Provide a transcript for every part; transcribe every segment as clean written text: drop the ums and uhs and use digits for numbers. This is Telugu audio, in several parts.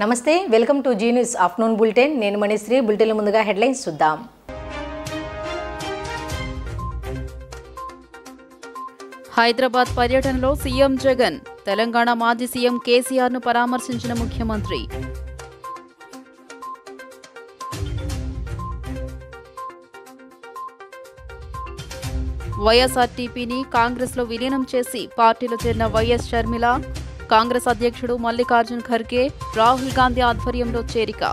నమస్తే welcome to Zee news afternoon bulletin నేను మణిశ్రీ బులెటిన్ ముందుగా హెడ్లైన్స్ చూద్దాం హైదరాబాద్ పర్యటనలో సీఎం జగన్ తెలంగాణ మాజీ సీఎం కేసీఆర్ ను పరామర్శించిన ముఖ్యమంత్రి వైఎస్ఆర్టీపీని కాంగ్రెస్లో విలీనం చేసి పార్టీలో చేరిన వైఎస్ షర్మిల కాంగ్రెస్ అధ్యక్షుడు మల్లికార్జున్ ఖర్గే రాహుల్ గాంధీ ఆధ్వర్యంలో చేరిక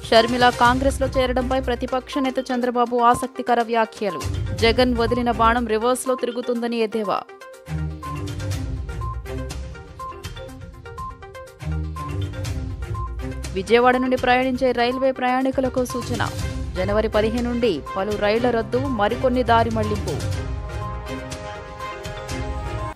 షర్మిల కాంగ్రెస్లో చేరడంపై ప్రతిపక్ష నేత చంద్రబాబు ఆసక్తికర వ్యాఖ్యలు జగన్ వదిలిన బాణం రివర్స్లో తిరుగుతుందని ఎద్దేవా విజయవాడ నుండి ప్రయాణించే రైల్వే ప్రయాణికులకు సూచన జనవరి 15 నుండి పలు రైళ్ల రద్దు మరికొన్ని దారి మళ్లింపు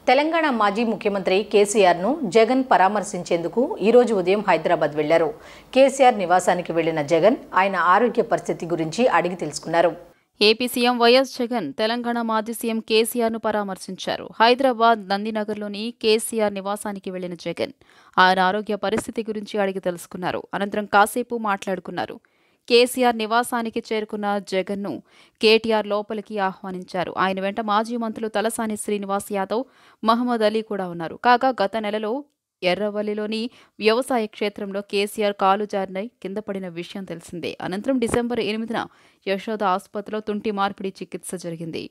తెలంగాణ మాజీ ముఖ్యమంత్రి కేసీఆర్ ను జగన్ పరామర్శించేందుకు ఈ రోజు ఉదయం హైదరాబాద్ వెళ్లారు. కేసీఆర్ నివాసానికి వెళ్లిన జగన్ ఆయన ఆరోగ్య పరిస్థితి గురించి అడిగి తెలుసుకున్నారు. AP CM YS Jagan Telangana మాజీ సీఎం కేసీఆర్ ను పరామర్శించారు. హైదరాబాద్ నందినగర్లోని కేసీఆర్ నివాసానికి వెళ్లిన జగన్ ఆయన ఆరోగ్య పరిస్థితి గురించి అడిగి తెలుసుకున్నారు. అనంతరం కాసేపు మాట్లాడుకున్నారు. కేసీఆర్ నివాసానికి చేరుకున్న జగన్ను కేటీఆర్ లోపలికి ఆహ్వానించారు. ఆయన వెంట మాజీ మంత్రులు తలసాని శ్రీనివాస్ యాదవ్, మహమ్మద్ అలీ కూడా ఉన్నారు. కాగా గత నెలలో ఎర్రవల్లిలోని వ్యవసాయ క్షేత్రంలో కేసీఆర్ కాలు జారిన కింద పడిన విషయం తెలిసిందే. అనంతరం డిసెంబర్ 8న యశోద ఆసుపత్రిలో తుంటి మార్పిడి చికిత్స జరిగింది.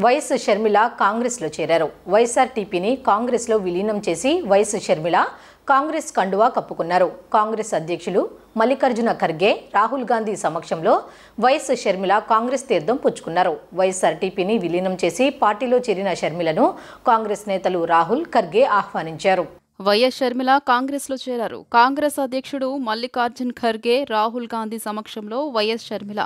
వైఎస్ షర్మిల కాంగ్రెస్లో చేరారు. వైఎస్ఆర్టీపీని కాంగ్రెస్లో విలీనం చేసి వైఎస్ షర్మిల కాంగ్రెస్ కండువా కప్పుకున్నారు. కాంగ్రెస్ అధ్యక్షులు మల్లికార్జున ఖర్గే, రాహుల్ గాంధీ సమక్షంలో వైఎస్ షర్మిల కాంగ్రెస్ తీర్థం పుచ్చుకున్నారు. వైఎస్ఆర్టీపీని విలీనం చేసి పార్టీలో చేరిన షర్మిలను కాంగ్రెస్ నేతలు రాహుల్, ఖర్గే ఆహ్వానించారు. వైఎస్ షర్మిల కాంగ్రెస్లో చేరారు. కాంగ్రెస్ అధ్యక్షుడు మల్లికార్జున్ ఖర్గే, రాహుల్ గాంధీ సమక్షంలో వైఎస్ షర్మిల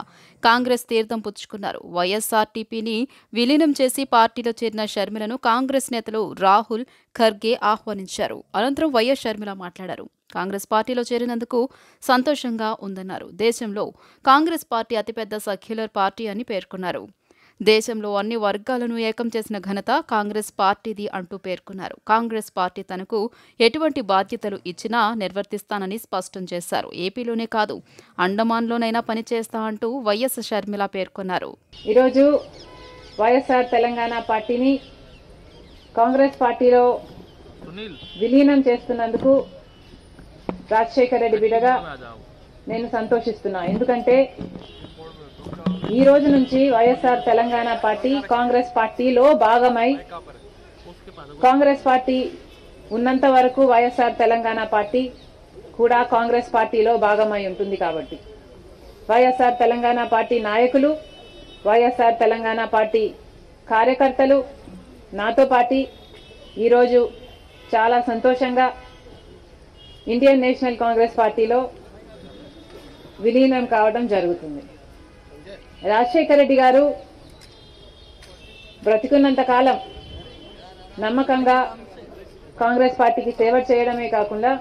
కాంగ్రెస్ తీర్థం పుచ్చుకున్నారు. వైఎస్ఆర్టీపీని విలీనం చేసి పార్టీలో చేరిన షర్మిలను కాంగ్రెస్ నేతలు రాహుల్, ఖర్గే ఆహ్వానించారు. అనంతరం వైఎస్ షర్మిల మాట్లాడారు. కాంగ్రెస్ పార్టీలో చేరినందుకు సంతోషంగా ఉందన్నారు. దేశంలో కాంగ్రెస్ పార్టీ అతిపెద్ద సెక్యులర్ పార్టీ అని పేర్కొన్నారు. దేశంలో అన్ని వర్గాలను ఏకం చేసిన ఘనత కాంగ్రెస్ పార్టీది అంటూ పేర్కొన్నారు. కాంగ్రెస్ పార్టీ తనకు ఎటువంటి బాధ్యతలు ఇచ్చినా నిర్వర్తిస్తానని స్పష్టం చేశారు. ఏపీలోనే కాదు అండమాన్లోనైనా పనిచేస్తా అంటూ వైఎస్ షర్మిల పేర్కొన్నారు. ఈరోజు వైఎస్ఆర్ తెలంగాణ పార్టీని కాంగ్రెస్ పార్టీలో విలీనం చేస్తున్నందుకు రాజశేఖర రెడ్డి బిడ్డగా నేను సంతోషిస్తున్నా. ఎందుకంటే ఈ రోజు నుంచి వైఎస్ఆర్ తెలంగాణ పార్టీ కాంగ్రెస్ పార్టీలో భాగమై, కాంగ్రెస్ పార్టీ ఉన్నంత వరకు వైఎస్ఆర్ తెలంగాణ పార్టీ కూడా కాంగ్రెస్ పార్టీలో భాగమై ఉంటుంది. కాబట్టి వైఎస్ఆర్ తెలంగాణ పార్టీ నాయకులు, వైఎస్ఆర్ తెలంగాణ పార్టీ కార్యకర్తలు నాతో పాటు ఈరోజు చాలా సంతోషంగా ఇండియన్ నేషనల్ కాంగ్రెస్ పార్టీలో విలీనం కావడం జరుగుతుంది. రాజశేఖర రెడ్డి గారు బ్రతికున్నంత కాలం నమ్మకంగా కాంగ్రెస్ పార్టీకి సేవ చేయడమే కాకుండా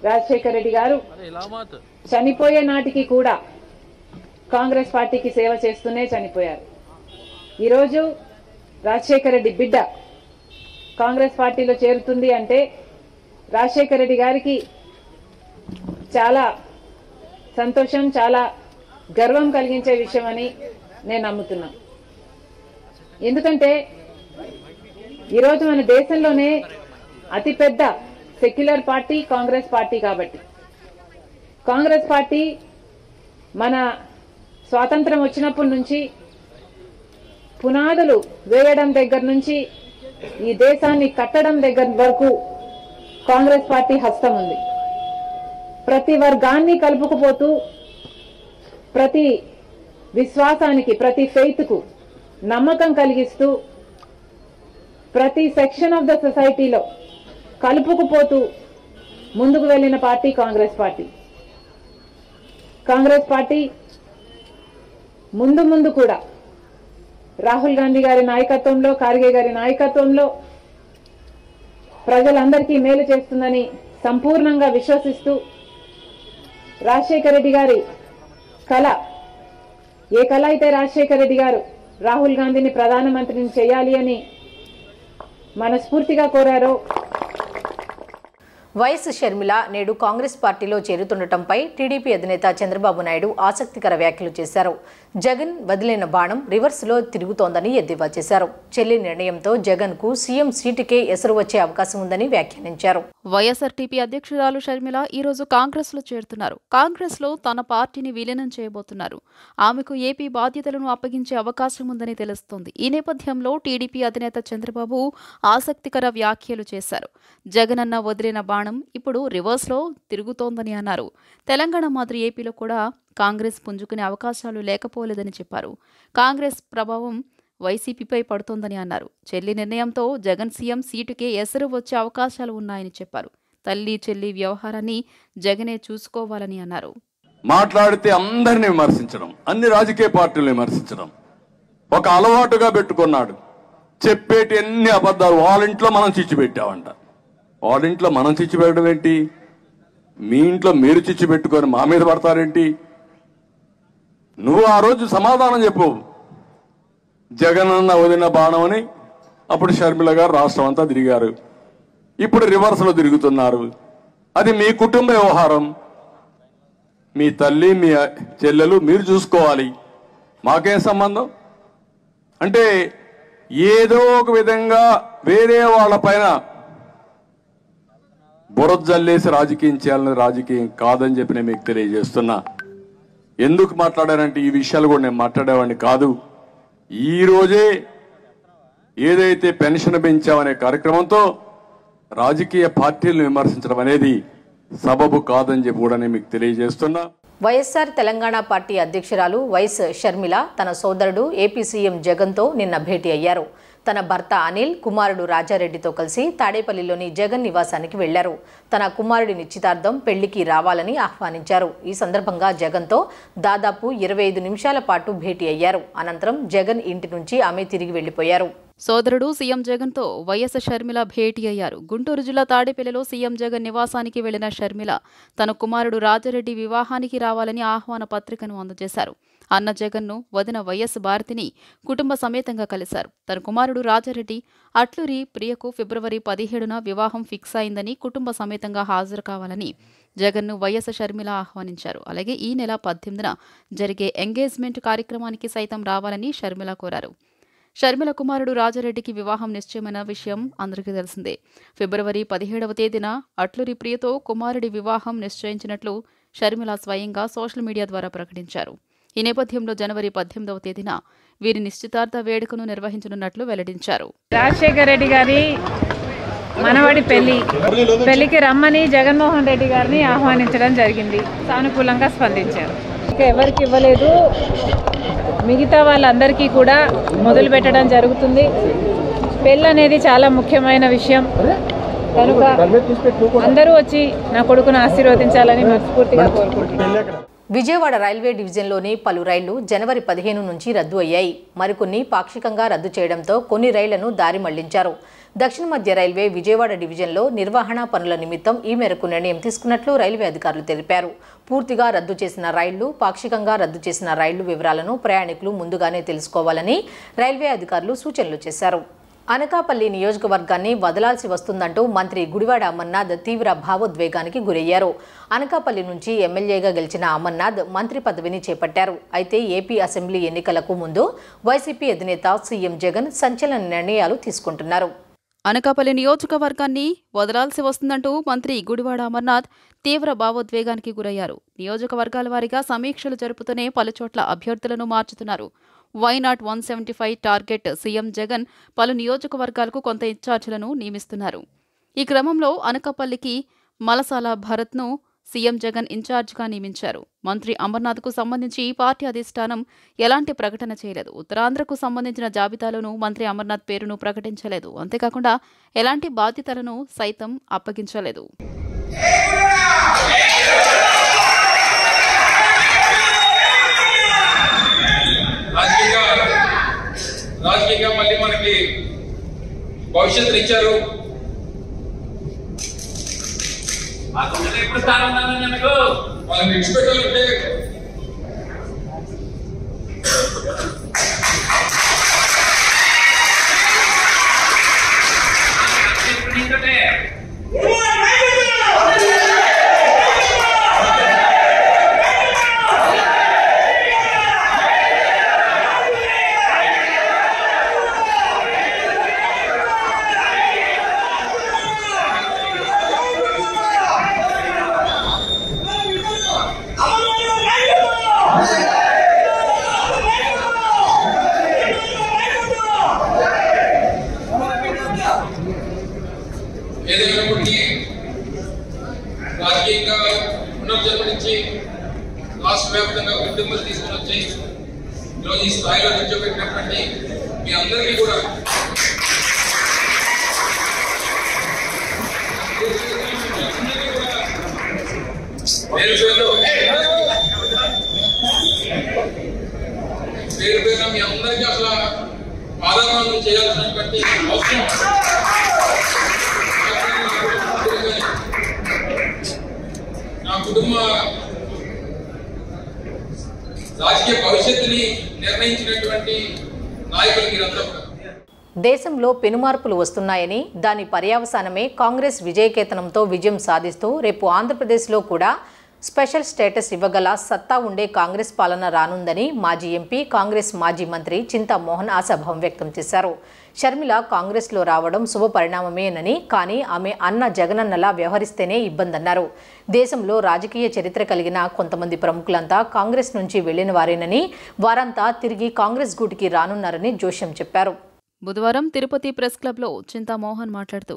రాజశేఖర రెడ్డి గారు చనిపోయే నాటికి కూడా కాంగ్రెస్ పార్టీకి సేవ చేస్తూనే చనిపోయారు. ఈరోజు రాజశేఖర రెడ్డి బిడ్డ కాంగ్రెస్ పార్టీలో చేరుతుంది అంటే రాజశేఖర రెడ్డి గారికి చాలా సంతోషం, చాలా గర్వం కలిగించే విషయం అని నేను నమ్ముతున్నా. ఎందుకంటే ఈరోజు మన దేశంలోనే అతిపెద్ద సెక్యులర్ పార్టీ కాంగ్రెస్ పార్టీ. కాబట్టి కాంగ్రెస్ పార్టీ మన స్వాతంత్రం వచ్చినప్పటి నుంచి పునాదులు వేయడం దగ్గర నుంచి ఈ దేశాన్ని కట్టడం దగ్గర వరకు కాంగ్రెస్ పార్టీ హస్తం ఉంది. ప్రతి వర్గాన్ని కలుపుకుపోతూ ప్రతి విశ్వాసానికి, ప్రతి ఫెయిత్కు నమ్మకం కలిగిస్తూ ప్రతి సెక్షన్ ఆఫ్ ద సొసైటీలో కలుపుకుపోతూ ముందుకు వెళ్ళిన party Congress party. Congress party ముందు కూడా రాహుల్ గాంధీ గారి నాయకత్వంలో, ఖార్గే గారి నాయకత్వంలో ప్రజలందరికీ మేలు చేస్తుందని సంపూర్ణంగా విశ్వసిస్తూ రాజశేఖర రెడ్డి గారి కళ, ఏ కళ అయితే రాజశేఖర రెడ్డి గారు రాహుల్ గాంధీని ప్రధానమంత్రిని చేయాలి అని మనస్ఫూర్తిగా కోరారో, వైఎస్ షర్మిల నేడు కాంగ్రెస్ పార్టీలో చేరుతుండటంపై టీడీపీ అధినేత చంద్రబాబు నాయుడు ఆసక్తికర వ్యాఖ్యలు చేశారు. జగన్ వదిలిన బాణం రివర్స్లో తిరుగుతోందని ఎద్దేవా చేశారు. చెల్లి నిర్ణయంతో జగన్కు సీఎం సీటుకే ఎసరు వచ్చే అవకాశం ఉందని వ్యాఖ్యానించారు. వైఎస్ఆర్టీపీ అధ్యక్షురాలు షర్మిల ఈరోజు కాంగ్రెస్లో చేరుతున్నారు. కాంగ్రెస్లో తన పార్టీని విలీనం చేయబోతున్నారు. ఆమెకు ఏపీ బాధ్యతలను అప్పగించే అవకాశం ఉందని తెలుస్తోంది. ఈ నేపథ్యంలో టీడీపీ అధినేత చంద్రబాబు ఆసక్తికర వ్యాఖ్యలు చేశారు. జగనన్న వదిలిన బాణం ఇప్పుడు రివర్స్లో తిరుగుతోందని అన్నారు. తెలంగాణ మాదిరి ఏపీలో కూడా కాంగ్రెస్ పుంజుకునే అవకాశాలు లేకపోలేదని చెప్పారు. కాంగ్రెస్ ప్రభావం వైసీపీపై పడుతోందని అన్నారు. చెల్లి నిర్ణయంతో జగన్ సీఎం సీటుకే ఎసరు వచ్చే అవకాశాలు ఉన్నాయని చెప్పారు. తల్లి చెల్లి వ్యవహారాన్ని జగనే చూసుకోవాలని అన్నారు. మాట్లాడితే అందరినీ విమర్శించడం, అన్ని రాజకీయ పార్టీలు విమర్శించడం ఒక అలవాటుగా పెట్టుకున్నాడు. చెప్పేటి అన్ని అబద్ధాలు. వాళ్ళ ఇంట్లో మనం చిచ్చు పెట్టామంట. వాళ్ళ ఇంట్లో మనం చిచ్చు పెట్టడం ఏంటి? మీ ఇంట్లో మీరు చిచ్చు పెట్టుకొని మా మీద పడతారేంటి? నువ్వు ఆ రోజు సమాధానం చెప్పు. జగనన్న వదిలిన బాణం అని అప్పుడు షర్మిల గారు రాష్ట్రం అంతా తిరిగారు. ఇప్పుడు రివర్స్లో తిరుగుతున్నారు. అది మీ కుటుంబ వ్యవహారం. మీ తల్లి మీ చెల్లెలు మీరు చూసుకోవాలి. మాకేం సంబంధం? అంటే ఏదో ఒక విధంగా వేరే వాళ్ళ పైన బురద జల్లేసి రాజకీయం చేయాలని రాజకీయం కాదని చెప్పి నేను మీకు తెలియజేస్తున్నా. ఎందుకు మాట్లాడానంటే ఈ విషయాలు కూడా నేను మాట్లాడేవాడిని కాదు. ఈ రోజే ఏదైతే పెన్షన్ పెంచామనే కార్యక్రమంతో రాజకీయ పార్టీలను విమర్శించడం అనేది సబబు కాదని చెప్పి కూడా నేను మీకు తెలియజేస్తున్నా. వైఎస్ఆర్ తెలంగాణ పార్టీ అధ్యక్షురాలు వైఎస్ షర్మిల తన సోదరుడు ఏపీ సీఎం జగన్తో నిన్న భేటీ అయ్యారు. తన భర్త అనిల్, కుమారుడు రాజారెడ్డితో కలిసి తాడేపల్లిలోని జగన్ నివాసానికి వెళ్లారు. తన కుమారుడి నిశ్చితార్థం పెళ్లికి రావాలని ఆహ్వానించారు. ఈ సందర్భంగా జగన్తో దాదాపు 25 నిమిషాల పాటు భేటీ అయ్యారు. అనంతరం జగన్ ఇంటి నుంచి ఆమె తిరిగి వెళ్లిపోయారు. సోదరుడు సీఎం జగన్తో వైఎస్ షర్మిల భేటీ అయ్యారు. గుంటూరు జిల్లా తాడేపల్లిలో సీఎం జగన్ నివాసానికి వెళ్లిన షర్మిల తన కుమారుడు రాజారెడ్డి వివాహానికి రావాలని ఆహ్వాన పత్రికను అందజేశారు. అన్న జగన్ను వదిన వైఎస్ భారతిని కుటుంబ సమేతంగా కలిశారు. తన కుమారుడు రాజారెడ్డి అట్లూరి ప్రియకు ఫిబ్రవరి 17న వివాహం ఫిక్స్ అయిందని, కుటుంబ సమేతంగా హాజరు కావాలని జగన్ను వైఎస్ షర్మిల ఆహ్వానించారు. అలాగే ఈ నెల 18న జరిగే ఎంగేజ్మెంట్ కార్యక్రమానికి సైతం రావాలని షర్మిల కోరారు. షర్మిల కుమారుడు రాజారెడ్డికి వివాహం నిశ్చయమైన విషయం అందరికీ తెలిసిందే. ఫిబ్రవరి 17వ తేదీన అట్లూరి ప్రియతో కుమారుడి వివాహం నిశ్చయించినట్లు షర్మిల స్వయంగా సోషల్ మీడియా ద్వారా ప్రకటించారు. ఈ నేపథ్యంలో జనవరి 18వ తేదీన వీరి నిశ్చితార్థ వేడుకను నిర్వహించనున్నట్లు వెల్లడించారు. రాజశేఖర రెడ్డి గారి మనవడి పెళ్లికి రమ్మని జగన్మోహన్ రెడ్డి గారిని ఆహ్వానించడం జరిగింది. సానుకూలంగా స్పందించారు. ఇంకా ఎవరికి ఇవ్వలేదు, మిగతా వాళ్ళందరికీ కూడా మొదలు పెట్టడం జరుగుతుంది. పెళ్ళి అనేది చాలా ముఖ్యమైన విషయం కనుక అందరూ వచ్చి నా కొడుకును ఆశీర్వదించాలని మనస్ఫూర్తిగా కోరుకుంటున్నాను. విజయవాడ రైల్వే డివిజన్లోని పలు రైళ్లు జనవరి 15 నుంచి రద్దు అయ్యాయి. మరికొన్ని పాక్షికంగా రద్దు చేయడంతో కొన్ని రైళ్లను దారి మళ్లించారు. దక్షిణ మధ్య రైల్వే విజయవాడ డివిజన్లో నిర్వహణ పనుల నిమిత్తం ఈ మేరకు నిర్ణయం తీసుకున్నట్లు రైల్వే అధికారులు తెలిపారు. పూర్తిగా రద్దు చేసిన రైళ్లు, పాక్షికంగా రద్దు చేసిన రైళ్లు వివరాలను ప్రయాణికులు ముందుగానే తెలుసుకోవాలని రైల్వే అధికారులు సూచనలు చేశారు. అనకాపల్లి నియోజకవర్గాన్ని వదలాల్సి వస్తుందంటూ మంత్రి గుడివాడ అమర్నాథ్ తీవ్ర భావోద్వేగానికి గురయ్యారు. అనకాపల్లి నుంచి ఎమ్మెల్యేగా గెలిచిన అమర్నాథ్ మంత్రి పదవిని చేపట్టారు. అయితే ఏపీ అసెంబ్లీ ఎన్నికలకు ముందు వైసీపీ అధినేత సీఎం జగన్ సంచలన నిర్ణయాలు తీసుకుంటున్నారు. అనకాపల్లి నియోజకవర్గాన్ని వదలాల్సి వస్తుందంటూ మంత్రి గుడివాడ అమర్నాథ్ తీవ్ర భావోద్వేగానికి గురయ్యారు. నియోజకవర్గాల వారీగా సమీక్షలు జరుపుతూనే పలుచోట్ల అభ్యర్థులను మార్చుతున్నారు. వైనాట్ 175 టార్గెట్ సీఎం జగన్ పలు నియోజకవర్గాలకు కొంత ఇన్ఛార్జీలను నియమిస్తున్నారు. ఈ క్రమంలో అనకాపల్లికి మలసాల భరత్ను సీఎం జగన్ ఇన్ఛార్జిగా నియమించారు. మంత్రి అమర్నాథ్కు సంబంధించి పార్టీ అధిష్టానం ఎలాంటి ప్రకటన చేయలేదు. ఉత్తరాంధ్రకు సంబంధించిన జాబితాలోనూ మంత్రి అమర్నాథ్ పేరును ప్రకటించలేదు. అంతేకాకుండా ఎలాంటి బాధ్యతలను సైతం అప్పగించలేదు. రాజకీయంగా మళ్ళీ మనకి భవిష్యత్తుని ఇచ్చారు. ఎప్పుడు స్థానం వాళ్ళని విడిచిపెట్టాలంటే ఏదైనప్పటికీ రాజకీయంగా పునర్జన్మ నుంచి రాష్ట్ర వ్యాప్తంగా ఉద్యమాలు తీసుకుని వచ్చి ఈరోజు ఈ స్థాయిలో నిల్చోబెట్టినటువంటి మీ అందరికీ కూడా పేరు పేరున మీ అందరికీ అసలు పాదాభావం చేయాల్సినటువంటి అవసరం నా కుటుంబ రాజకీయ భవిష్యత్తుని నిర్ణయించినటువంటి నాయకులు మీరంతా కూడా. దేశంలో పెనుమార్పులు వస్తున్నాయని దాని పర్యవసానమే కాంగ్రెస్ విజయకేతనంతో విజయం సాధిస్తూ రేపు ఆంధ్రప్రదేశ్లో కూడా స్పెషల్ స్టేటస్ ఇవ్వగల సత్తా ఉండే కాంగ్రెస్ పాలన రానుందని మాజీ ఎంపీ కాంగ్రెస్ మాజీ మంత్రి చింతా మోహన్ ఆశాభావం వ్యక్తం చేశారు. షర్మిల కాంగ్రెస్లో రావడం శుభ పరిణామమేనని, కానీ ఆమె అన్న జగనన్నలా వ్యవహరిస్తేనే ఇబ్బందన్నారు. దేశంలో రాజకీయ చరిత్ర కలిగిన కొంతమంది ప్రముఖులంతా కాంగ్రెస్ నుంచి వెళ్లిన వారేనని, వారంతా తిరిగి కాంగ్రెస్ గూటికి రానున్నారని జోష్యం చెప్పారు. బుధవారం తిరుపతి ప్రెస్ క్లబ్లో చింతామోహన్ మాట్లాడుతూ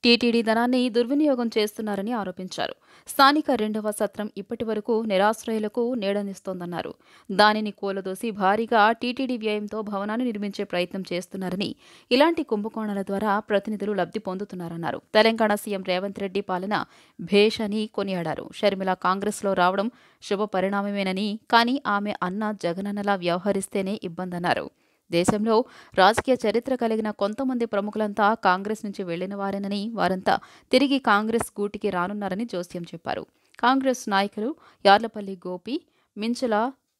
టీటీడీ ధనాన్ని దుర్వినియోగం చేస్తున్నారని ఆరోపించారు. స్థానిక 2వ సత్రం ఇప్పటి వరకు నిరాశ్రయులకు నీడనిస్తోందన్నారు. దానిని కూలదోసి భారీగా టీటీడీ వ్యయంతో భవనాన్ని నిర్మించే ప్రయత్నం చేస్తున్నారని, ఇలాంటి కుంభకోణాల ద్వారా ప్రతినిధులు లబ్ధి పొందుతున్నారన్నారు. తెలంగాణ సీఎం రేవంత్ రెడ్డి పాలన భేష్ అని కొనియాడారు. షర్మిల కాంగ్రెస్లో రావడం శుభ పరిణామమేనని, కానీ ఆమె అన్న జగనన్నలా వ్యవహరిస్తేనే ఇబ్బందన్నారు. దేశంలో రాజకీయ చరిత్ర కలిగిన కొంతమంది ప్రముఖులంతా కాంగ్రెస్ నుంచి వెళ్లిన వారేనని, వారంతా తిరిగి కాంగ్రెస్ గూటికి రానున్నారని జోస్యం చెప్పారు. కాంగ్రెస్ నాయకులు యార్లపల్లి గోపి, మించుల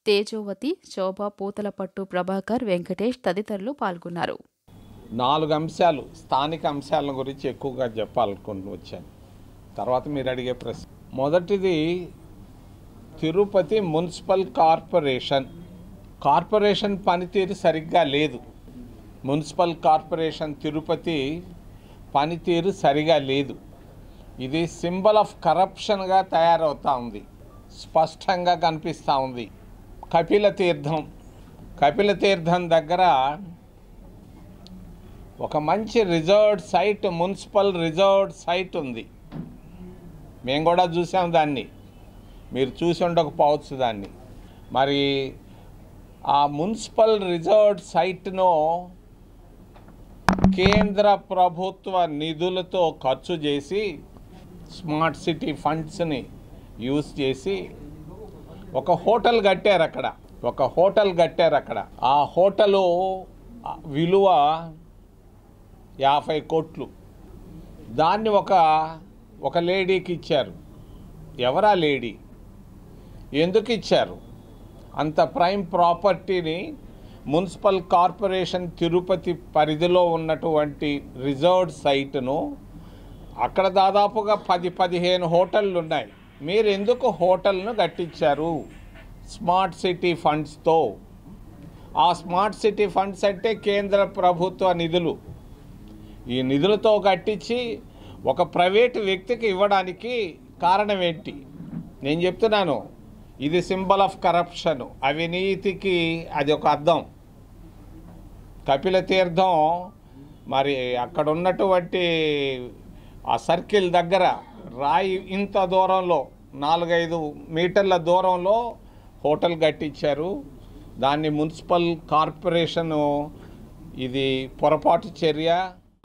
తేజోవతి, శోభ, పూతలపట్టు ప్రభాకర్, వెంకటేష్ తదితరులు పాల్గొన్నారు. 4 అంశాలు, స్థానిక అంశాల గురించి ఎక్కువగా చెప్పాలనుకుంటూ వచ్చాను. తర్వాత మీరు అడిగే ప్రశ్న. మొదటిది తిరుపతి మున్సిపల్ కార్పొరేషన్ పనితీరు సరిగ్గా లేదు. మున్సిపల్ కార్పొరేషన్ తిరుపతి పనితీరు సరిగా లేదు. ఇది సింబల్ ఆఫ్ కరప్షన్గా తయారవుతూ ఉంది, స్పష్టంగా కనిపిస్తూ ఉంది. కపిల తీర్థం దగ్గర ఒక మంచి reserved site, municipal reserved site ఉంది. మేము కూడా చూసాం దాన్ని, మీరు చూసి ఉండకపోవచ్చు దాన్ని. మరి ఆ మున్సిపల్ రిజర్వ్డ్ సైట్ను కేంద్ర ప్రభుత్వ నిధులతో ఖర్చు చేసి, స్మార్ట్ సిటీ ఫండ్స్ని యూజ్ చేసి ఒక హోటల్ కట్టారు అక్కడ. ఆ హోటలు విలువ 50 కోట్లు. దాన్ని ఒక లేడీకి ఇచ్చారు. ఎవరా లేడీ? ఎందుకు ఇచ్చారు? అంత ప్రైమ్ ప్రాపర్టీని మున్సిపల్ కార్పొరేషన్ తిరుపతి పరిధిలో ఉన్నటువంటి రిజర్వ్డ్ సైట్ను, అక్కడ దాదాపుగా 10-15 హోటళ్ళు ఉన్నాయి. మీరు ఎందుకు హోటల్ను కట్టించారు? స్మార్ట్ సిటీ ఫండ్స్తో. ఆ స్మార్ట్ సిటీ ఫండ్స్ అంటే కేంద్ర ప్రభుత్వ నిధులు. ఈ నిధులతో కట్టించి ఒక ప్రైవేటు వ్యక్తికి ఇవ్వడానికి కారణం ఏంటి? నేను చెప్తున్నాను, ఇది సింబల్ ఆఫ్ కరప్షన్, అవినీతికి అది ఒక అర్థం. కపిల తీర్థం మరి అక్కడ ఉన్నటువంటి ఆ సర్కిల్ దగ్గర రాయి ఇంత దూరంలో 4-5 మీటర్ల దూరంలో హోటల్ కట్టించారు. దాన్ని మున్సిపల్ కార్పొరేషన్ ఇది పొరపాటు చర్య.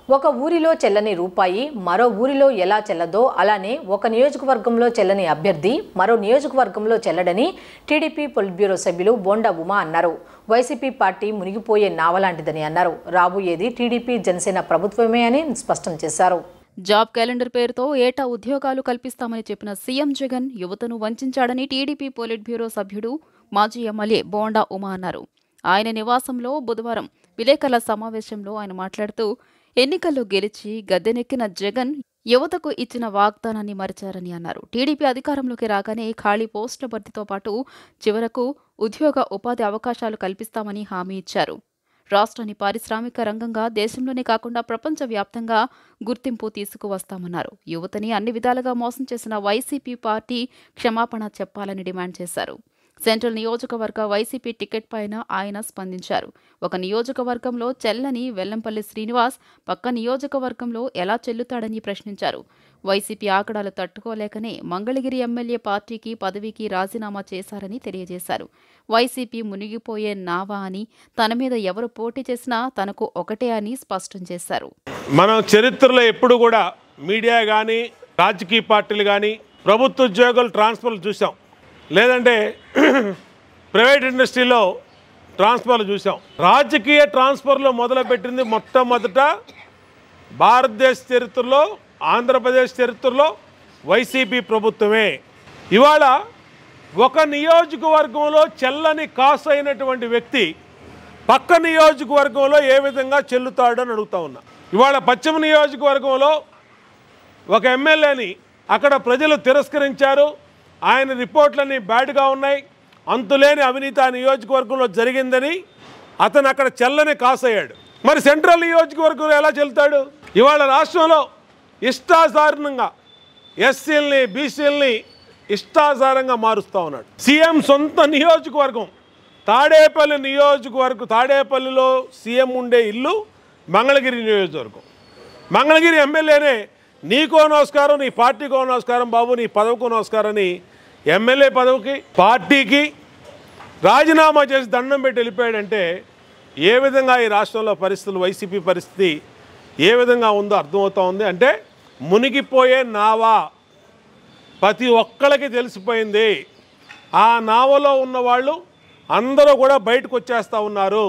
ఒక ఊరిలో చెల్లని రూపాయి మరో ఊరిలో ఎలా చెల్లదో అలానే ఒక నియోజకవర్గంలో చెల్లని అభ్యర్థి మరో నియోజకవర్గంలో చెల్లడని టీడీపీ పొలిట్ బ్యూరో సభ్యులు బోండా ఉమా అన్నారు. వైసీపీ పార్టీ మునిగిపోయే నావలాంటిదని అన్నారు. రాబోయేది టీడీపీ జనసేన ప్రభుత్వమే అని స్పష్టం చేశారు. జాబ్ క్యాలెండర్ పేరుతో ఏటా ఉద్యోగాలు కల్పిస్తామని చెప్పిన సీఎం జగన్ యువతను వంచాడని టీడీపీ పొలిట్ బ్యూరో సభ్యుడు మాజీ ఎమ్మెల్యే బోండా ఉమా అన్నారు. ఆయన నివాసంలో బుధవారం విలేకరుల సమావేశంలో ఆయన మాట్లాడుతూ ఎన్నికల్లో గెలిచి గద్దెనెక్కిన జగన్ యువతకు ఇచ్చిన వాగ్దానాన్ని మరిచారని అన్నారు. టీడీపీ అధికారంలోకి రాగానే ఖాళీ పోస్టుల భర్తీతో పాటు చివరకు ఉద్యోగ ఉపాధి అవకాశాలు కల్పిస్తామని హామీ ఇచ్చారు. రాష్ట్రాన్ని పారిశ్రామిక రంగంగా దేశంలోనే కాకుండా ప్రపంచవ్యాప్తంగా గుర్తింపు తీసుకువస్తామన్నారు. యువతని అన్ని విధాలుగా మోసం చేసిన వైసీపీ పార్టీ క్షమాపణ చెప్పాలని డిమాండ్ చేశారు. సెంట్రల్ నియోజకవర్గ వైసీపీ టికెట్ పైన ఆయన స్పందించారు. ఒక నియోజకవర్గంలో చెల్లని వెల్లంపల్లి శ్రీనివాస్ పక్క నియోజకవర్గంలో ఎలా చెల్లుతాడని ప్రశ్నించారు. వైసీపీ ఆకడాలు తట్టుకోలేకనే మంగళగిరి ఎమ్మెల్యే పార్టీకి పదవికి రాజీనామా చేశారని తెలియజేశారు. వైసీపీ మునిగిపోయే నావా అని తన మీద ఎవరు పోటీ చేసినా తనకు ఒకటే అని స్పష్టం చేశారు. మనం చరిత్రలో ఎప్పుడు కూడా మీడియా కానీ రాజకీయ పార్టీలు కానీ ప్రభుత్వ ఉద్యోగులు ట్రాన్స్ఫర్లు చూసాం, లేదంటే ప్రైవేట్ ఇండస్ట్రీలో ట్రాన్స్ఫర్లు చూసాం. రాజకీయ ట్రాన్స్ఫర్లో మొదలుపెట్టింది మొట్టమొదట భారతదేశ చరిత్రలో ఆంధ్రప్రదేశ్ చరిత్రలో వైసీపీ ప్రభుత్వమే. ఇవాళ ఒక నియోజకవర్గంలో చెల్లని కాసు అయినటువంటి వ్యక్తి పక్క నియోజకవర్గంలో ఏ విధంగా చెల్లుతాడని అడుగుతా ఉన్నా. ఇవాళ పశ్చిమ నియోజకవర్గంలో ఒక ఎమ్మెల్యేని అక్కడ ప్రజలు తిరస్కరించారు. ఆయన రిపోర్ట్లన్నీ బ్యాడ్గా ఉన్నాయి, అంతులేని అవినీతి ఆ నియోజకవర్గంలో జరిగిందని అతను అక్కడ చెల్లని కాసయ్యాడు. మరి సెంట్రల్ నియోజకవర్గంలో ఎలా చెల్లుతాడు? ఇవాళ రాష్ట్రంలో ఇష్టాసారంగా ఎస్సీలని బీసీలని ఇష్టాసారంగా మారుస్తూ ఉన్నాడు. సీఎం సొంత నియోజకవర్గం తాడేపల్లి నియోజకవర్గం, తాడేపల్లిలో సీఎం ఉండే ఇల్లు మంగళగిరి నియోజకవర్గం. మంగళగిరి ఎమ్మెల్యేనే నీకో నమస్కారం, నీ పార్టీకో నమస్కారం బాబు, నీ పదవికో నమస్కారం అని ఎమ్మెల్యే పదవికి పార్టీకి రాజీనామా చేసి దండం పెట్టి వెళ్ళిపోయాడంటే ఏ విధంగా ఈ రాష్ట్రంలో పరిస్థితులు వైసీపీ పరిస్థితి ఏ విధంగా ఉందో అర్థమవుతూ ఉంది. అంటే మునిగిపోయే నావా ప్రతి ఒక్కళ్ళకి తెలిసిపోయింది. ఆ నావలో ఉన్నవాళ్ళు అందరూ కూడా బయటకు వచ్చేస్తూ ఉన్నారు.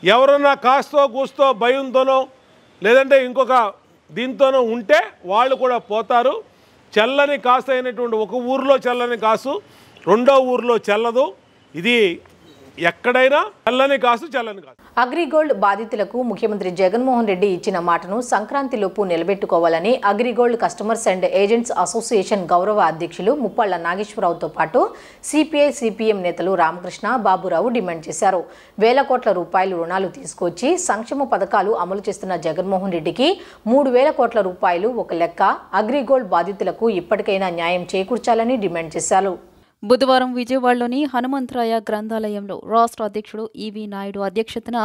ఎవరన్నా కాస్తో కూస్తో భయంతోనో లేదంటే ఇంకొక దీంతోనూ ఉంటే వాళ్ళు కూడా పోతారు. చెల్లని కాసు అయినటువంటి ఒక ఊరిలో చెల్లని కాసు రెండో ఊరిలో చెల్లదు. ఇది ఎక్కడైనా చెల్లని కాసు చెల్లని కాసు. అగ్రిగోల్డ్ బాధితులకు ముఖ్యమంత్రి జగన్మోహన్ రెడ్డి ఇచ్చిన మాటను సంక్రాంతిలోపు నిలబెట్టుకోవాలని AgriGold customers and agents association గౌరవ అధ్యక్షులు ముప్పాళ్ల నాగేశ్వరరావుతో పాటు సిపిఐ సిపిఎం నేతలు రామకృష్ణ, బాబురావు డిమాండ్ చేశారు. వేల కోట్ల రూపాయలు రుణాలు తీసుకొచ్చి సంక్షేమ పథకాలు అమలు చేస్తున్న జగన్మోహన్ రెడ్డికి 3,000 కోట్ల రూపాయలు ఒక లెక్క. అగ్రిగోల్డ్ బాధితులకు ఇప్పటికైనా న్యాయం చేకూర్చాలని డిమాండ్ చేశారు. బుధవారం విజయవాడలోని హనుమంతరాయ గ్రంథాలయంలో రాష్ట్ర అధ్యక్షుడు ఈవీ నాయుడు అధ్యక్షతన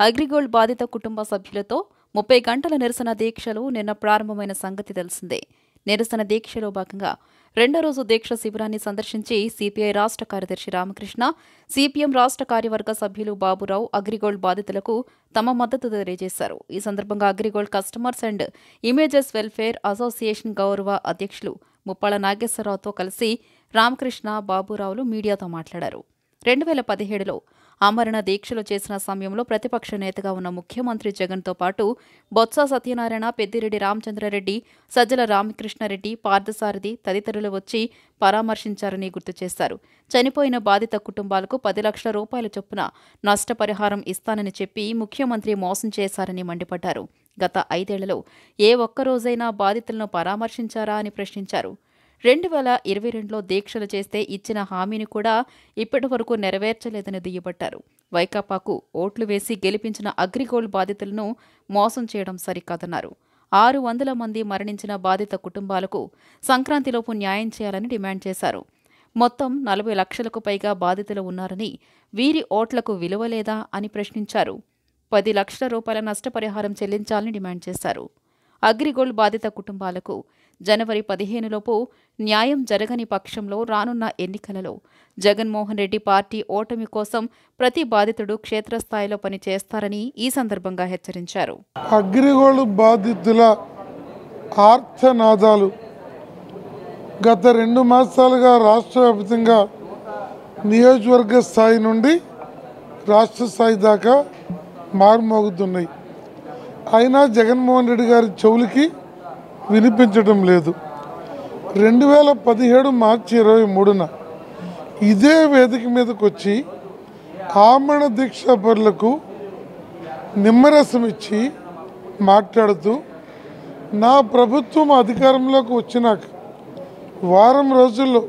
అగ్రిగోల్డ్ బాధిత కుటుంబ సభ్యులతో 30 గంటల నిరసన దీక్షలు నిన్న ప్రారంభమైన సంగతి తెలిసిందే. నిరసన దీక్షలో భాగంగా రెండో రోజు దీక్ష శిబిరాన్ని సందర్శించి సిపిఐ రాష్ట్ర కార్యదర్శి రామకృష్ణ, సిపిఎం రాష్ట్ర కార్యవర్గ సభ్యులు బాబురావు అగ్రిగోల్డ్ బాధితులకు తమ మద్దతు తెలియజేశారు. ఈ సందర్భంగా AgriGold customers and images welfare association గౌరవ అధ్యక్షులు ముప్పాళ్ల నాగేశ్వరరావుతో కలిసి రామకృష్ణ, బాబురావులు మీడియాతో మాట్లాడారు. 2017లో ఆమరణ దీక్షలు చేసిన సమయంలో ప్రతిపక్ష నేతగా ఉన్న ముఖ్యమంత్రి జగన్తో పాటు బొత్స సత్యనారాయణ, పెద్దిరెడ్డి రామచంద్రారెడ్డి, సజ్జల రామకృష్ణారెడ్డి, పార్థసారథి తదితరులు వచ్చి పరామర్శించారని గుర్తు చేశారు. చనిపోయిన బాధిత కుటుంబాలకు 10 లక్షల రూపాయల చొప్పున నష్టపరిహారం ఇస్తానని చెప్పి ముఖ్యమంత్రి మోసం చేశారని మండిపడ్డారు. గత 5 ఏళ్లలో ఏ ఒక్కరోజైనా బాధితులను పరామర్శించారా అని ప్రశ్నించారు. 2022లో దీక్షలు చేస్తే ఇచ్చిన హామీని కూడా ఇప్పటి వరకు నెరవేర్చలేదని దుయ్యబట్టారు. వైకాపాకు ఓట్లు వేసి గెలిపించిన అగ్రిగోల్డ్ బాధితులను మోసం చేయడం సరికాదన్నారు. 600 మంది మరణించిన బాధిత కుటుంబాలకు సంక్రాంతిలోపు న్యాయం చేయాలని డిమాండ్ చేశారు. మొత్తం 40 లక్షలకు పైగా బాధితులు ఉన్నారని, వీరి ఓట్లకు విలువ లేదా అని ప్రశ్నించారు. 10 లక్షల రూపాయల నష్టపరిహారం చెల్లించాలని డిమాండ్ చేశారు. అగ్రిగోల్డ్ బాధిత కుటుంబాలకు జనవరి 15లోపు న్యాయం జరగని పక్షంలో రానున్న ఎన్నికలలో జగన్మోహన్ రెడ్డి పార్టీ ఓటమి కోసం ప్రతి బాధితుడు క్షేత్రస్థాయిలో పనిచేస్తారని ఈ సందర్భంగా హెచ్చరించారు. అగ్రిగోల్డ్ బాధితుల ఆర్తనాదాలు గత 2 మాసాలుగా రాష్ట్ర వ్యాప్తంగా నియోజకవర్గ స్థాయి నుండి రాష్ట్ర స్థాయి దాకా మారుమోగుతున్నాయి. అయినా జగన్మోహన్ రెడ్డి గారి చెవులకి వినిపించడం లేదు. 2017 మార్చి 23న ఇదే వేదిక మీదకి వచ్చి ఆమరణ దీక్ష పరులకు నిమ్మరసం ఇచ్చి మాట్లాడుతూ నా ప్రభుత్వం అధికారంలోకి వచ్చినాక వారం రోజుల్లో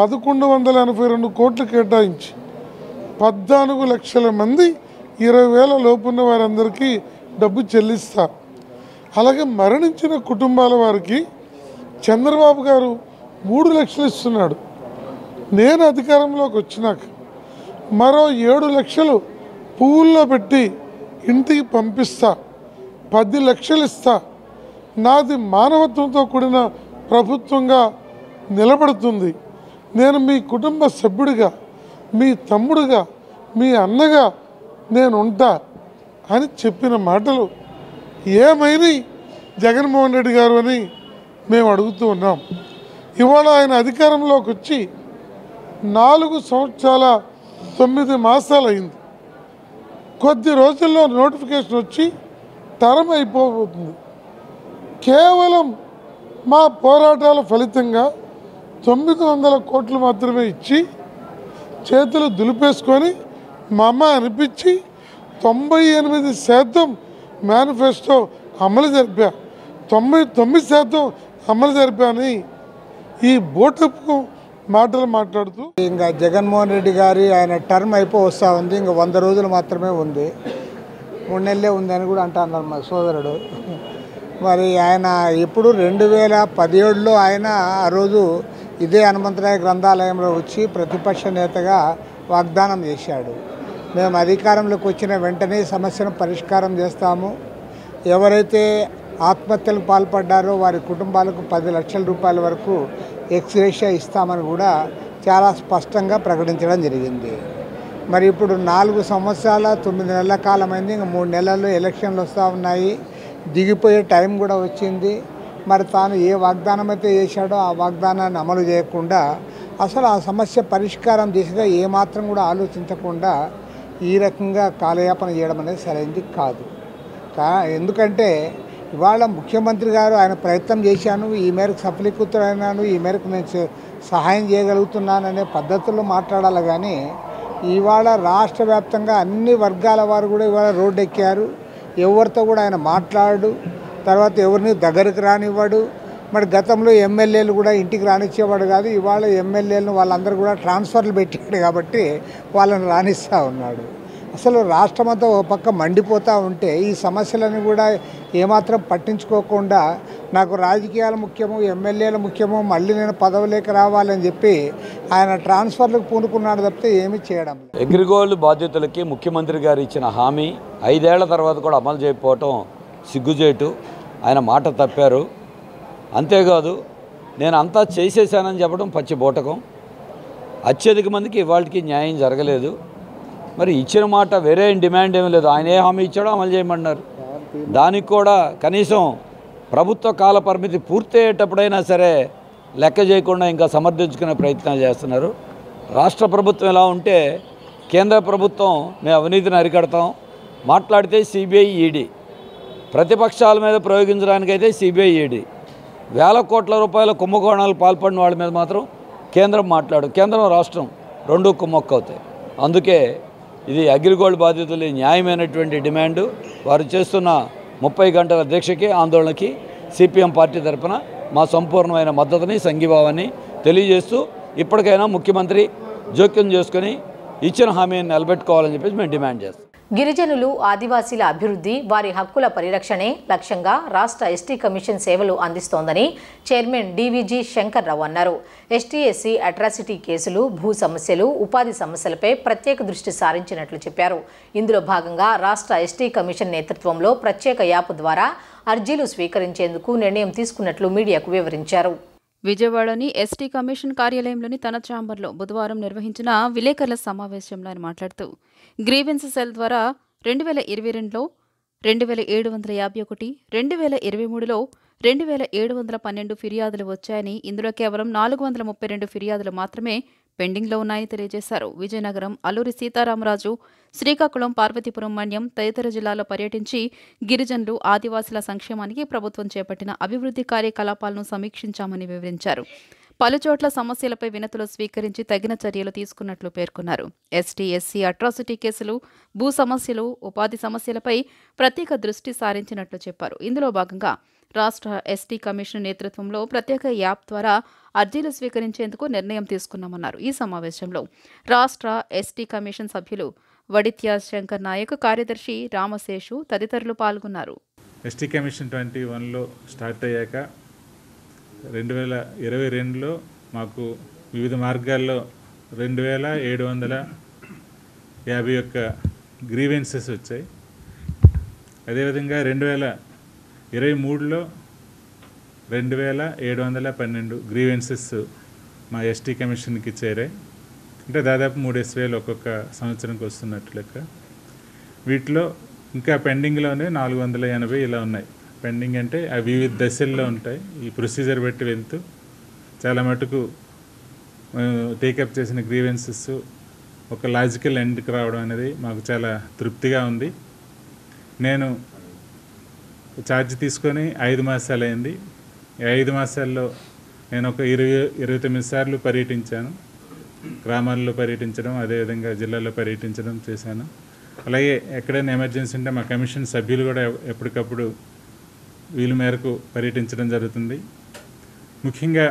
1182 కోట్లు కేటాయించి 14 లక్షల మంది 20,000 లోపున్న వారందరికీ డబ్బు చెల్లిస్తా. అలాగే మరణించిన కుటుంబాల వారికి చంద్రబాబు గారు 3 లక్షలు ఇస్తున్నాడు. నేను అధికారంలోకి వచ్చినాక మరో 7 లక్షలు పువ్వుల్లో పెట్టి ఇంటికి పంపిస్తా, 10 లక్షలు ఇస్తా. నాది మానవత్వంతో కూడిన ప్రభుత్వంగా నిలబడుతుంది. నేను మీ కుటుంబ సభ్యుడిగా, మీ తమ్ముడుగా, మీ అన్నగా నేను ఉంటా అని చెప్పిన మాటలు ఏమైనా జగన్మోహన్ రెడ్డి గారు అని మేము అడుగుతూ ఉన్నాం. ఇవాళ ఆయన అధికారంలోకి వచ్చి 4 సంవత్సరాల 9 మాసాలు అయింది. కొద్ది రోజుల్లో నోటిఫికేషన్ వచ్చి టర్మ్ అయిపోతుంది. కేవలం మా పోరాటాల ఫలితంగా 900 కోట్లు మాత్రమే ఇచ్చి చేతులు దులిపేసుకొని మమ్మ అనిపించి 98% మేనిఫెస్టో అమలు జరిపా, 99% అమలు జరిపా అని ఈ బోటపు మాటలు మాట్లాడుతూ ఇంకా జగన్మోహన్ రెడ్డి గారి ఆయన టర్మ్ వస్తూ ఉంది. ఇంకా 100 రోజులు మాత్రమే ఉంది, 3 నెలలే ఉంది అని కూడా అంటున్నారు మా సోదరుడు. మరి ఆయన ఇప్పుడు 2017లో ఆయన ఆ రోజు ఇదే హనుమంతరాయ గ్రంథాలయంలో వచ్చి ప్రతిపక్ష నేతగా వాగ్దానం చేశాడు. మేము అధికారంలోకి వచ్చిన వెంటనే సమస్యను పరిష్కారం చేస్తాము, ఎవరైతే ఆత్మహత్యలకు పాల్పడ్డారో వారి కుటుంబాలకు 10 లక్షల రూపాయల వరకు ఎక్స్గ్రేషియా ఇస్తామని కూడా చాలా స్పష్టంగా ప్రకటించడం జరిగింది. మరి ఇప్పుడు 4 సంవత్సరాల 9 నెలల కాలమైంది. ఇంకా 3 నెలల్లో ఎలక్షన్లు వస్తూ ఉన్నాయి, దిగిపోయే టైం కూడా వచ్చింది. మరి తాను ఏ వాగ్దానం అయితే చేశాడో ఆ వాగ్దానాన్ని అమలు చేయకుండా అసలు ఆ సమస్య పరిష్కారం దిశగా ఏమాత్రం కూడా ఆలోచించకుండా ఈ రకంగా కాలయాపన చేయడం అనేది సరైనది కాదు. ఎందుకంటే ఇవాళ ముఖ్యమంత్రి గారు ఆయన ప్రయత్నం చేశాను, ఈ మేరకు సఫలీకృతులైనాను, ఈ మేరకు నేను సహాయం చేయగలుగుతున్నాను అనే పద్ధతుల్లో మాట్లాడాలి. కానీ ఇవాళ రాష్ట్ర వ్యాప్తంగా అన్ని వర్గాల వారు కూడా ఇవాళ రోడ్డు ఎక్కారు. ఎవరితో కూడా ఆయన మాట్లాడు, తర్వాత ఎవరిని దగ్గరికి రానివ్వడు. మరి గతంలో ఎమ్మెల్యేలు కూడా ఇంటికి రానిచ్చేవాడు కాదు, ఇవాళ ఎమ్మెల్యేలను వాళ్ళందరూ కూడా ట్రాన్స్ఫర్లు పెట్టాడు కాబట్టి వాళ్ళని రాణిస్తూ ఉన్నాడు. అసలు రాష్ట్రమంతా ఒక పక్క మండిపోతూ ఉంటే ఈ సమస్యలను కూడా ఏమాత్రం పట్టించుకోకుండా నాకు రాజకీయాలు ముఖ్యము, ఎమ్మెల్యేలు ముఖ్యము, మళ్ళీ నేను పదవిలోకి రావాలని చెప్పి ఆయన ట్రాన్స్ఫర్లకు పూనుకున్నాడు తప్పితే ఏమీ చేయడం. అగ్రిగోల్డ్ బాధ్యతలకి ముఖ్యమంత్రి గారు ఇచ్చిన హామీ 5 ఏళ్ల తర్వాత కూడా అమలు చేయకపోవటం సిగ్గుచేటు. ఆయన మాట తప్పారు. అంతేకాదు నేను అంతా చేసేసానని చెప్పడం పచ్చి బోటకం. అత్యధిక మందికి ఇవాళకి న్యాయం జరగలేదు. మరి ఇచ్చిన మాట వేరే డిమాండ్ ఏమీ లేదు. ఆయన ఏ హామీ ఇచ్చాడో అమలు చేయమన్నారు. దానికి కూడా కనీసం ప్రభుత్వ కాల పరిమితి పూర్తయ్యేటప్పుడైనా సరే లెక్క చేయకుండా ఇంకా సమర్థించుకునే ప్రయత్నాలు చేస్తున్నారు. రాష్ట్ర ప్రభుత్వం ఎలా ఉంటే కేంద్ర ప్రభుత్వం మేము అవినీతిని అరికడతాం, మాట్లాడితే సిబిఐ ఈడీ, ప్రతిపక్షాల మీద ప్రయోగించడానికైతే సిబిఐ ఈడీ, వేల కోట్ల రూపాయల కుంభకోణాలు పాల్పడిన వాళ్ళ మీద మాత్రం కేంద్రం మాట్లాడు, కేంద్రం రాష్ట్రం 2 కుమ్మక్కవుతాయి. అందుకే ఇది అగ్రిగోల్డ్ బాధితులు న్యాయమైనటువంటి డిమాండు. వారు చేస్తున్న 30 గంటల దీక్షకి, ఆందోళనకి సిపిఎం పార్టీ తరఫున మా సంపూర్ణమైన మద్దతుని, సంఘీభావాన్ని తెలియజేస్తూ ఇప్పటికైనా ముఖ్యమంత్రి జోక్యం చేసుకొని ఇచ్చిన హామీని నిలబెట్టుకోవాలని చెప్పేసి మేము డిమాండ్ చేస్తాం. గిరిజనులు ఆదివాసీల అభివృద్ధి వారి హక్కుల పరిరక్షణే లక్ష్యంగా రాష్ట్ర ఎస్టీ కమిషన్ సేవలు అందిస్తోందని చైర్మన్ డివిజి శంకర్రావు అన్నారు. ఎస్టీ ఎస్సీ అట్రాసిటీ కేసులు, భూ సమస్యలు, ఉపాధి సమస్యలపై ప్రత్యేక దృష్టి సారించినట్లు చెప్పారు. ఇందులో భాగంగా రాష్ట్ర ఎస్టీ కమిషన్ నేతృత్వంలో ప్రత్యేక యాప్ ద్వారా అర్జీలు స్వీకరించేందుకు నిర్ణయం తీసుకున్నట్లు మీడియాకు వివరించారు. విజయవాడలోని ఎస్టీ కమిషన్ కార్యాలయంలోని తన ఛాంబర్లో బుధవారం నిర్వహించిన విలేకరుల సమావేశంలో ఆయన మాట్లాడుతూ గ్రీవెన్స్ సెల్ ద్వారా 2022లో 2751, 2023లో 2712 ఫిర్యాదులు వచ్చాయని, ఇందులో కేవలం 432 ఫిర్యాదులు మాత్రమే పెండింగ్లో ఉన్నాయని తెలియజేశారు. విజయనగరం, అల్లూరి సీతారామరాజు, శ్రీకాకుళం, పార్వతీపురం, మన్యం తదితర జిల్లాల్లో పర్యటించి గిరిజనులు, ఆదివాసుల సంక్షేమానికి ప్రభుత్వం చేపట్టిన అభివృద్ధి కార్యకలాపాలను సమీక్షించామని వివరించారు. పలుచోట్ల సమస్యలపై వినతులు స్వీకరించి తగిన చర్యలు తీసుకున్నట్లు పేర్కొన్నారు. ఎస్టీ ఎస్సీ అట్రాసిటీ కేసులు, భూ సమస్యలు, ఉపాధి సమస్యలపై ప్రత్యేక దృష్టి సారించినట్లు చెప్పారు. ఇందులో భాగంగా రాష్ట్ర ఎస్టీ కమిషన్ నేతృత్వంలో ప్రత్యేక యాప్ ద్వారా అర్జీలు స్వీకరించేందుకు నిర్ణయం తీసుకున్నామన్నారు. ఈ సమావేశంలో రాష్ట్ర ఎస్టీ కమిషన్ సభ్యులు వడిత్య శంకర్ నాయక్, కార్యదర్శి రామశేషు తదితరులు పాల్గొన్నారు. ఎస్టీ కమిషన్ 21లో స్టార్ట్ అయ్యాక 2022లో మాకు వివిధ మార్గాల్లో 2751 గ్రీవెన్సెస్ వచ్చాయి. అదేవిధంగా 2023లో 2712 గ్రీవెన్సెస్ మా ఎస్టీ కమిషన్కి చేరాయి. అంటే దాదాపు 3,000 ఒక్కొక్క సంవత్సరంకి వస్తున్నట్టు లెక్క. వీటిలో ఇంకా పెండింగ్లోనే 480 ఇలా ఉన్నాయి. పెండింగ్ అంటే అవి వివిధ దశల్లో ఉంటాయి. ఈ ప్రొసీజర్ బట్టి వెళ్తూ చాలా మటుకు టేకప్ చేసిన గ్రీవెన్సెస్ ఒక లాజికల్ ఎండ్కి రావడం అనేది మాకు చాలా తృప్తిగా ఉంది. నేను ఛార్జ్ తీసుకొని 5 మాసాలు అయింది. ఈ 5 మాసాల్లో నేను ఒక 29 సార్లు పర్యటించాను. గ్రామాల్లో పర్యటించడం, అదేవిధంగా జిల్లాల్లో పర్యటించడం చేశాను. అలాగే ఎక్కడైనా ఎమర్జెన్సీ ఉంటే మా కమిషన్ సభ్యులు కూడా ఎప్పటికప్పుడు వీలు మేరకు పర్యటించడం జరుగుతుంది. ముఖ్యంగా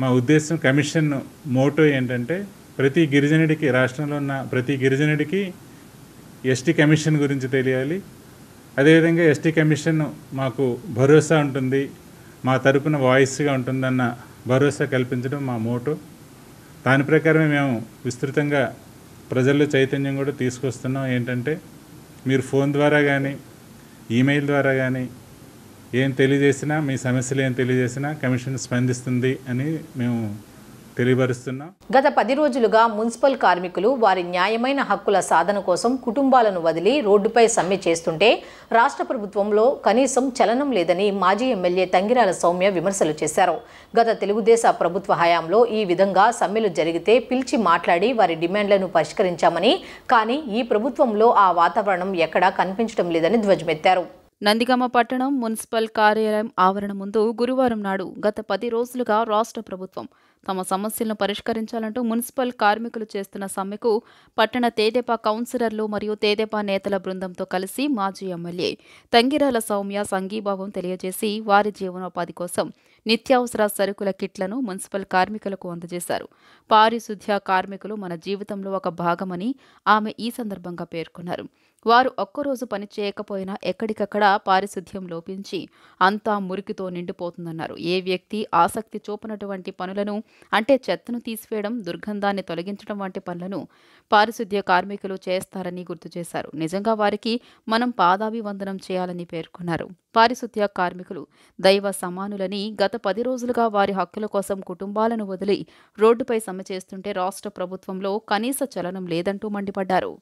మా ఉద్దేశం, కమిషన్ మోటో ఏంటంటే ప్రతి గిరిజనుడికి, రాష్ట్రంలో ఉన్న ప్రతి గిరిజనుడికి ఎస్టీ కమిషన్ గురించి తెలియాలి. అదేవిధంగా ఎస్టీ కమిషన్ మాకు భరోసా ఉంటుంది, మా తరపున వాయిస్గా ఉంటుందన్న భరోసా కల్పించడం మా మోటో. దాని ప్రకారమే మేము విస్తృతంగా ప్రజల్లో చైతన్యం కూడా తీసుకొస్తున్నాం. ఏంటంటే మీరు ఫోన్ ద్వారా కానీ, ఈమెయిల్ ద్వారా కానీ ఏం తెలియజేసినా, మీ సమస్యలు ఏం తెలియజేసినా కమిషన్ స్పందిస్తుంది అని మేము తెలియపరుస్తున్నాం. గత 10 రోజులుగా మున్సిపల్ కార్మికులు వారి న్యాయమైన హక్కుల సాధన కోసం కుటుంబాలను వదిలి రోడ్డుపై సమ్మె చేస్తుంటే రాష్ట్ర ప్రభుత్వంలో కనీసం చలనం లేదని మాజీ ఎమ్మెల్యే తంగిరాల సౌమ్య విమర్శలు చేశారు. గత తెలుగుదేశ ప్రభుత్వ హయాంలో ఈ విధంగా సమ్మెలు జరిగితే పిలిచి మాట్లాడి వారి డిమాండ్లను పరిష్కరించామని, కానీ ఈ ప్రభుత్వంలో ఆ వాతావరణం ఎక్కడా కనిపించడం లేదని ధ్వజమెత్తారు. నందిగామ పట్టణం మున్సిపల్ కార్యాలయం ఆవరణ ముందు గురువారం నాడు గత 10 రోజులుగా రాష్ట్ర ప్రభుత్వం తమ సమస్యలను పరిష్కరించాలంటూ మున్సిపల్ కార్మికులు చేస్తున్న సమ్మెకు పట్టణ తెదేపా కౌన్సిలర్లు మరియు తెదేపా నేతల బృందంతో కలిసి మాజీ ఎమ్మెల్యే తంగిరాల సౌమ్య సంఘీభావం తెలియజేసి వారి జీవనోపాధి కోసం నిత్యావసర సరుకుల కిట్లను మున్సిపల్ కార్మికులకు అందజేశారు. పారిశుద్ధ్య కార్మికులు మన జీవితంలో ఒక భాగమని ఆమె ఈ సందర్భంగా పేర్కొన్నారు. వారు ఒక్కరోజు పని చేయకపోయినా ఎక్కడికక్కడ పారిశుద్ధ్యం లోపించి అంతా మురికితో నిండిపోతుందన్నారు. ఏ వ్యక్తి ఆసక్తి చూపనటువంటి పనులను, అంటే చెత్తను తీసివేయడం, దుర్గంధాన్ని తొలగించడం వంటి పనులను పారిశుద్ధ్య కార్మికులు చేస్తారని గుర్తు చేశారు. నిజంగా వారికి మనం పాదాభివందనం చేయాలని పేర్కొన్నారు. పారిశుద్ధ్య కార్మికులు దైవ సమానులని, గత 10 రోజులుగా వారి హక్కుల కోసం కుటుంబాలను వదిలి రోడ్డుపై సమ్మె చేస్తుంటే రాష్ట్ర ప్రభుత్వంలో కనీస చలనం లేదంటూ మండిపడ్డారు.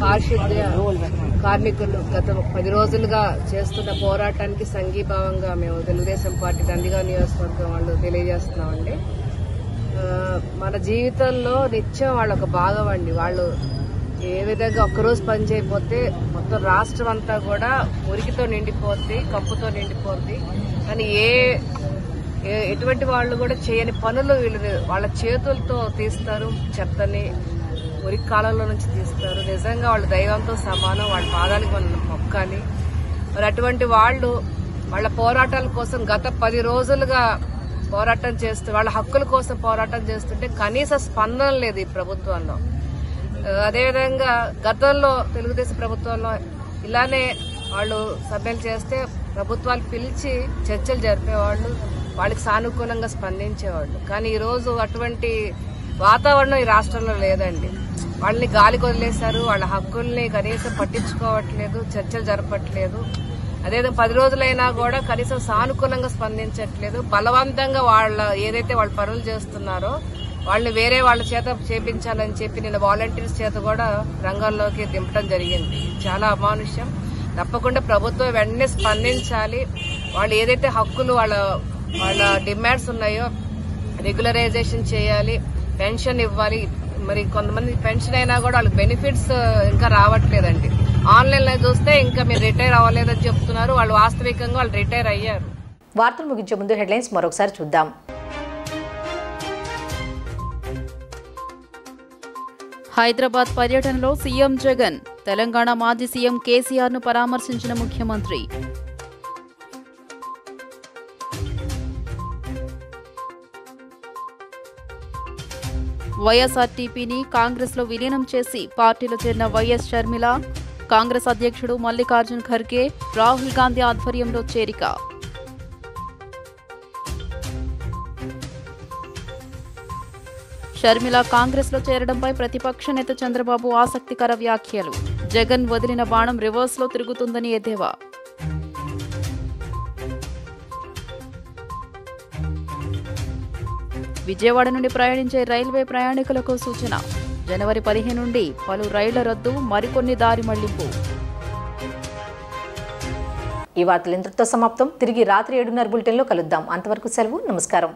పారిశుద్ధ్య కార్మికులు గత 10 రోజులుగా చేస్తున్న పోరాటానికి సంఘీభావంగా మేము తెలుగుదేశం పార్టీ నందిగామ నియోజకవర్గం వాళ్ళు తెలియజేస్తున్నామండి. మన జీవితంలో నిత్యం వాళ్ళు ఒక భాగం అండి. వాళ్ళు ఏ విధంగా ఒక్కరోజు పని చేయకపోతే మొత్తం రాష్ట్రం అంతా కూడా మురికితో నిండిపోద్ది, కంపుతో నిండిపోద్ది. కానీ ఎటువంటి వాళ్ళు కూడా చేయని పనులు వీళ్ళు వాళ్ళ చేతులతో తీస్తారు. చెత్తని మురికి కాలంలో నుంచి తీస్తారు. నిజంగా వాళ్ళు దైవంతో సమానం. వాళ్ళ పాదాలకు మనం మొక్కాలి. మరి అటువంటి వాళ్ళు వాళ్ళ పోరాటాల కోసం గత 10 రోజులుగా పోరాటం చేస్తూ వాళ్ళ హక్కుల కోసం పోరాటం చేస్తుంటే కనీస స్పందన లేదు ఈ ప్రభుత్వంలో. అదేవిధంగా గతంలో తెలుగుదేశం ప్రభుత్వంలో ఇలానే వాళ్ళు సభ్యులు చేస్తే ప్రభుత్వాలు పిలిచి చర్చలు జరిపేవాళ్ళు, వాళ్ళకి సానుకూలంగా స్పందించేవాళ్ళు. కానీ ఈరోజు అటువంటి వాతావరణం ఈ రాష్ట్రంలో లేదండి. వాళ్ళని గాలికి వదిలేశారు, వాళ్ళ హక్కుల్ని కనీసం పట్టించుకోవట్లేదు, చర్చలు జరపట్లేదు. అదేవిధంగా 10 రోజులైనా కూడా కనీసం సానుకూలంగా స్పందించట్లేదు. బలవంతంగా ఏదైతే వాళ్ళు పనులు చేస్తున్నారో వాళ్ళని వేరే వాళ్ళ చేత చేపించాలని చెప్పి నిన్న వాలంటీర్స్ చేత కూడా రంగంలోకి దింపడం జరిగింది. చాలా అమానుష్యం. తప్పకుండా ప్రభుత్వం వెంటనే స్పందించాలి. వాళ్ళు ఏదైతే హక్కులు వాళ్ళ డిమాండ్స్ ఉన్నాయో రెగ్యులరైజేషన్ చేయాలి, పెన్షన్ ఇవ్వాలి. మరి కొంతమంది పెన్షన్ అయినా కూడా వాళ్ళకి బెనిఫిట్స్ ఇంకా రావట్లేదండి. ఆన్లైన్ లో చూస్తే ఇంకా మీరు రిటైర్ అవ్వలేదని చెప్తున్నారు. వాళ్ళు వాస్తవికంగా వాళ్ళు రిటైర్ అయ్యారు. వార్తలు ముగించే ముందు హెడ్లైన్స్ మరొకసారి చూద్దాం. హైదరాబాద్ పర్యటనలో సీఎం జగన్, తెలంగాణ మాజీ సీఎం కేసీఆర్ ను పరామర్శించిన ముఖ్యమంత్రి. వైఎస్ఆర్టీపీని కాంగ్రెస్ లో విలీనం చేసి పార్టీలో చేరిన వైఎస్ షర్మిల, కాంగ్రెస్ అధ్యక్షుడు మల్లికార్జున్ ఖర్గే, రాహుల్ గాంధీ ఆధ్వర్యంలో చేరిక. షర్మిల కాంగ్రెస్ లో చేరడంపై ప్రతిపక్ష నేత చంద్రబాబు ఆసక్తికర వ్యాఖ్యలు. జగన్ వదిలిన బాణం రివర్స్ లో తిరుగుతుందని ఎద్దేవా. విజయవాడ నుండి ప్రయాణించే రైల్వే ప్రయాణికులకు సూచన. జనవరి 15 నుండి పలు రైళ్ల రద్దు, మరికొన్ని దారి మళ్లింపు. ఈ వార్తలు ఇంతటితో సమాప్తం. తిరిగి రాత్రి 7:30 బులెటిన్లో కలుద్దాం. అంతవరకు సెలవు. నమస్కారం.